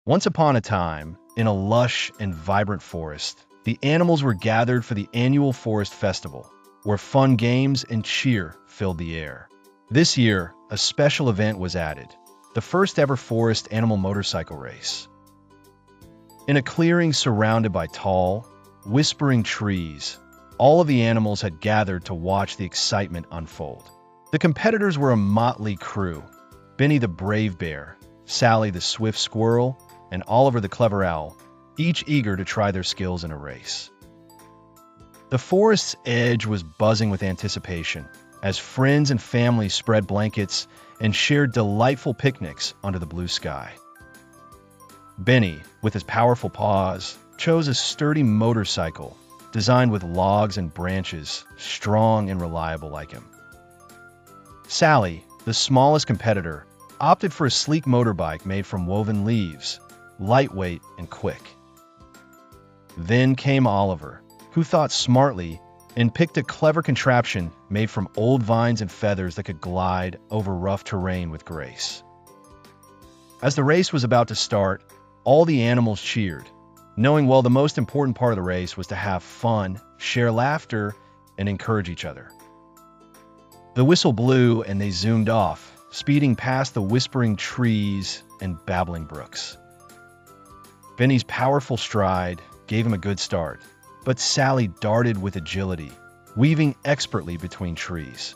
Once upon a time, in a lush and vibrant forest, the animals were gathered for the annual forest festival, where fun games and cheer filled the air. This year, a special event was added, the first ever forest animal motorcycle race. In a clearing surrounded by tall, whispering trees, all of the animals had gathered to watch the excitement unfold. The competitors were a motley crew: Benny the brave bear, Sally the swift squirrel, and Oliver the clever owl, each eager to try their skills in a race. The forest's edge was buzzing with anticipation as friends and family spread blankets and shared delightful picnics under the blue sky. Benny, with his powerful paws, chose a sturdy motorcycle designed with logs and branches, strong and reliable like him. Sally, the smallest competitor, opted for a sleek motorbike made from woven leaves, lightweight and quick. Then came Oliver, who thought smartly and picked a clever contraption made from old vines and feathers that could glide over rough terrain with grace. As the race was about to start, all the animals cheered, knowing well the most important part of the race was to have fun, share laughter, and encourage each other. The whistle blew and they zoomed off, speeding past the whispering trees and babbling brooks. Benny's powerful stride gave him a good start, but Sally darted with agility, weaving expertly between trees.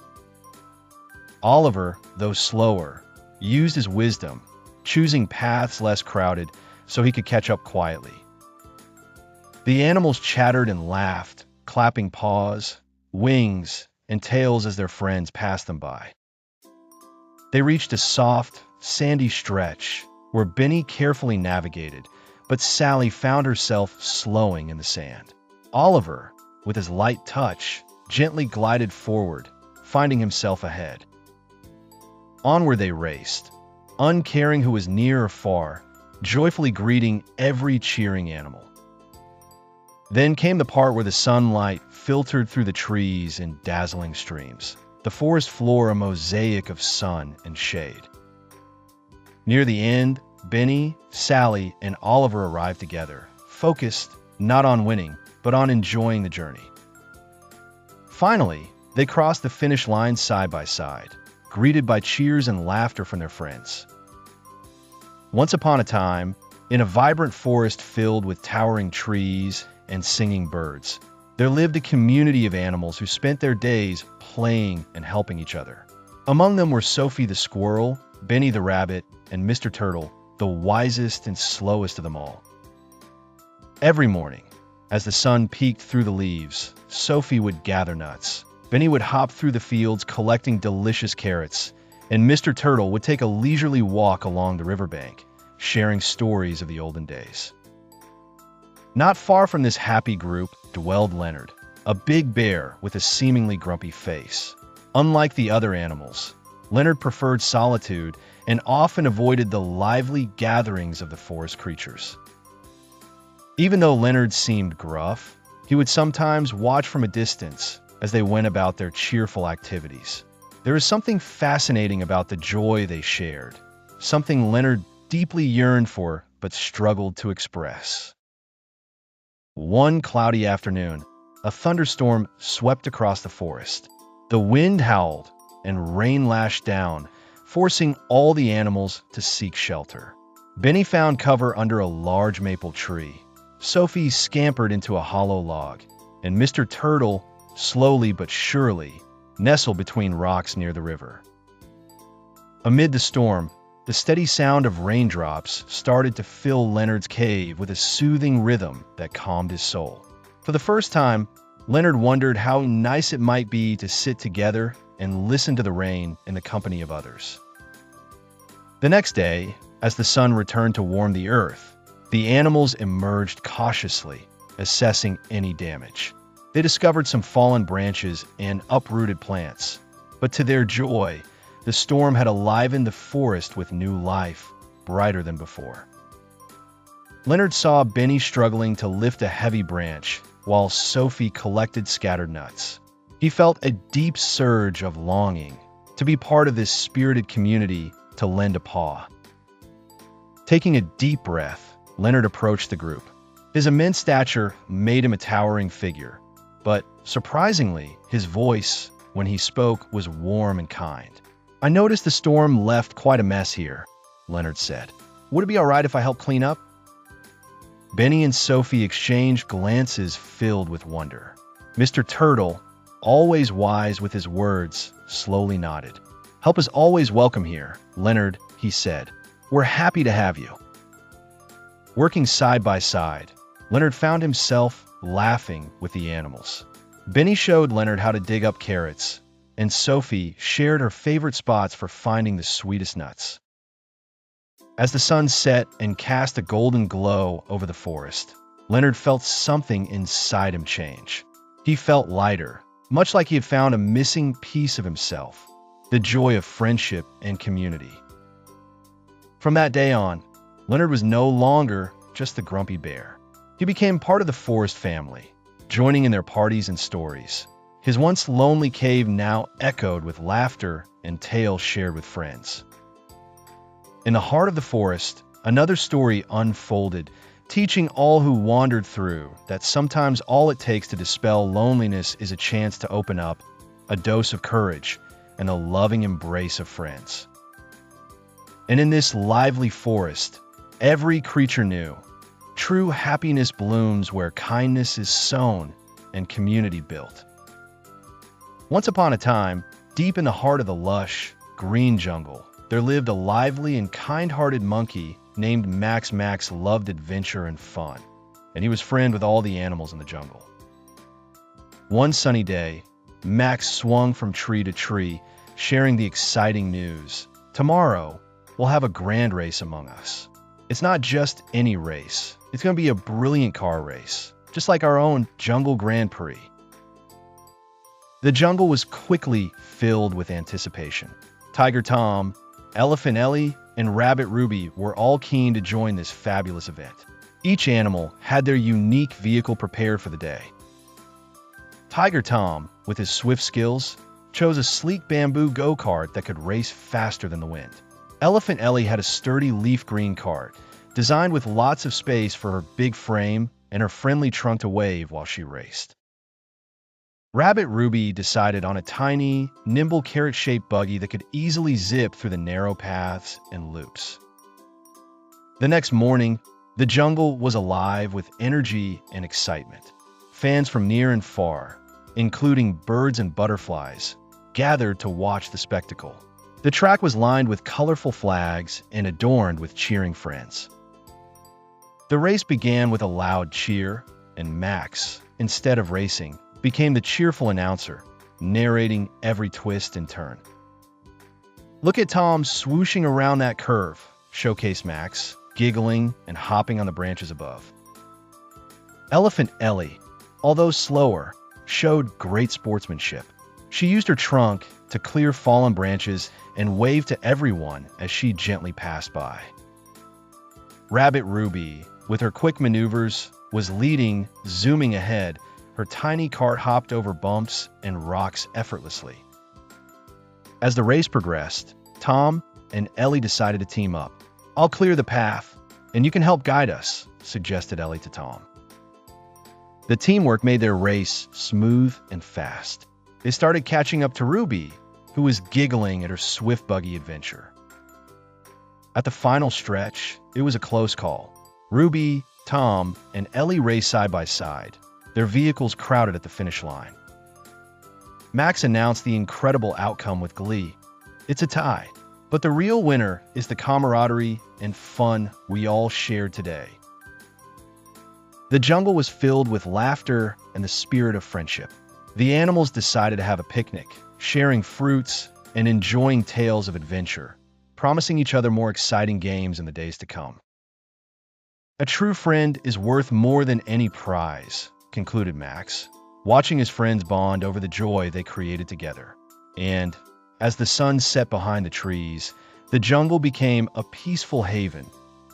Oliver, though slower, used his wisdom, choosing paths less crowded so he could catch up quietly. The animals chattered and laughed, clapping paws, wings, and tails as their friends passed them by. They reached a soft, sandy stretch where Benny carefully navigated, but Sally found herself slowing in the sand. Oliver, with his light touch, gently glided forward, finding himself ahead. Onward they raced, uncaring who was near or far, joyfully greeting every cheering animal. Then came the part where the sunlight filtered through the trees in dazzling streams, the forest floor a mosaic of sun and shade. Near the end, Benny, Sally, and Oliver arrived together, focused not on winning, but on enjoying the journey. Finally, they crossed the finish line side by side, greeted by cheers and laughter from their friends. Once upon a time, in a vibrant forest filled with towering trees and singing birds, there lived a community of animals who spent their days playing and helping each other. Among them were Sophie the squirrel, Benny the rabbit, and Mr. Turtle, the wisest and slowest of them all. Every morning, as the sun peeked through the leaves, Sophie would gather nuts, Benny would hop through the fields collecting delicious carrots, and Mr. Turtle would take a leisurely walk along the riverbank, sharing stories of the olden days. Not far from this happy group dwelled Leonard, a big bear with a seemingly grumpy face. Unlike the other animals, Leonard preferred solitude and often avoided the lively gatherings of the forest creatures. Even though Leonard seemed gruff, he would sometimes watch from a distance as they went about their cheerful activities. There is something fascinating about the joy they shared, something Leonard deeply yearned for but struggled to express. One cloudy afternoon, a thunderstorm swept across the forest. The wind howled and rain lashed down, forcing all the animals to seek shelter. Benny found cover under a large maple tree. Sophie scampered into a hollow log, and Mr. Turtle, slowly but surely, nestled between rocks near the river. Amid the storm, the steady sound of raindrops started to fill Leonard's cave with a soothing rhythm that calmed his soul. For the first time, Leonard wondered how nice it might be to sit together and listen to the rain in the company of others. The next day, as the sun returned to warm the earth, the animals emerged cautiously, assessing any damage. They discovered some fallen branches and uprooted plants, but to their joy, the storm had enlivened the forest with new life, brighter than before. Leonard saw Benny struggling to lift a heavy branch, while Sophie collected scattered nuts. He felt a deep surge of longing to be part of this spirited community, to lend a paw. Taking a deep breath, Leonard approached the group. His immense stature made him a towering figure, but surprisingly, his voice, when he spoke, was warm and kind. "I noticed the storm left quite a mess here," Leonard said. "Would it be all right if I help clean up?" Benny and Sophie exchanged glances filled with wonder. Mr. Turtle, always wise with his words, slowly nodded. "Help is always welcome here, Leonard," he said. "We're happy to have you." Working side by side, Leonard found himself laughing with the animals. Benny showed Leonard how to dig up carrots, and Sophie shared her favorite spots for finding the sweetest nuts. As the sun set and cast a golden glow over the forest, Leonard felt something inside him change. He felt lighter, much like he had found a missing piece of himself, the joy of friendship and community. From that day on, Leonard was no longer just the grumpy bear. He became part of the forest family, joining in their parties and stories. His once lonely cave now echoed with laughter and tales shared with friends. In the heart of the forest, another story unfolded, teaching all who wandered through that sometimes all it takes to dispel loneliness is a chance to open up, a dose of courage, and the loving embrace of friends. And in this lively forest, every creature knew, true happiness blooms where kindness is sown and community built. Once upon a time, deep in the heart of the lush, green jungle, there lived a lively and kind-hearted monkey named Max. Max loved adventure and fun, and he was friend with all the animals in the jungle. One sunny day, Max swung from tree to tree, sharing the exciting news. "Tomorrow, we'll have a grand race among us. It's not just any race. It's going to be a brilliant car race, just like our own Jungle Grand Prix." The jungle was quickly filled with anticipation. Tiger Tom, Elephant Ellie, and Rabbit Ruby were all keen to join this fabulous event. Each animal had their unique vehicle prepared for the day. Tiger Tom, with his swift skills, chose a sleek bamboo go-kart that could race faster than the wind. Elephant Ellie had a sturdy leaf green cart, designed with lots of space for her big frame and her friendly trunk to wave while she raced. Rabbit Ruby decided on a tiny, nimble carrot-shaped buggy that could easily zip through the narrow paths and loops. The next morning, the jungle was alive with energy and excitement. Fans from near and far, including birds and butterflies, gathered to watch the spectacle. The track was lined with colorful flags and adorned with cheering friends. The race began with a loud cheer, and Max, instead of racing, became the cheerful announcer, narrating every twist and turn. "Look at Tom swooshing around that curve," showcased Max, giggling and hopping on the branches above. Elephant Ellie, although slower, showed great sportsmanship. She used her trunk to clear fallen branches and waved to everyone as she gently passed by. Rabbit Ruby, with her quick maneuvers, was leading, zooming ahead. Her tiny cart hopped over bumps and rocks effortlessly. As the race progressed, Tom and Ellie decided to team up. "I'll clear the path, and you can help guide us," suggested Ellie to Tom. The teamwork made their race smooth and fast. They started catching up to Ruby, who was giggling at her swift buggy adventure. At the final stretch, it was a close call. Ruby, Tom, and Ellie raced side by side, their vehicles crowded at the finish line. Max announced the incredible outcome with glee. "It's a tie, but the real winner is the camaraderie and fun we all shared today." The jungle was filled with laughter and the spirit of friendship. The animals decided to have a picnic, sharing fruits and enjoying tales of adventure, promising each other more exciting games in the days to come. "A true friend is worth more than any prize," concluded Max, watching his friends bond over the joy they created together. And, as the sun set behind the trees, the jungle became a peaceful haven,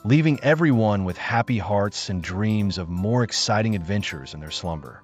leaving everyone with happy hearts and dreams of more exciting adventures in their slumber.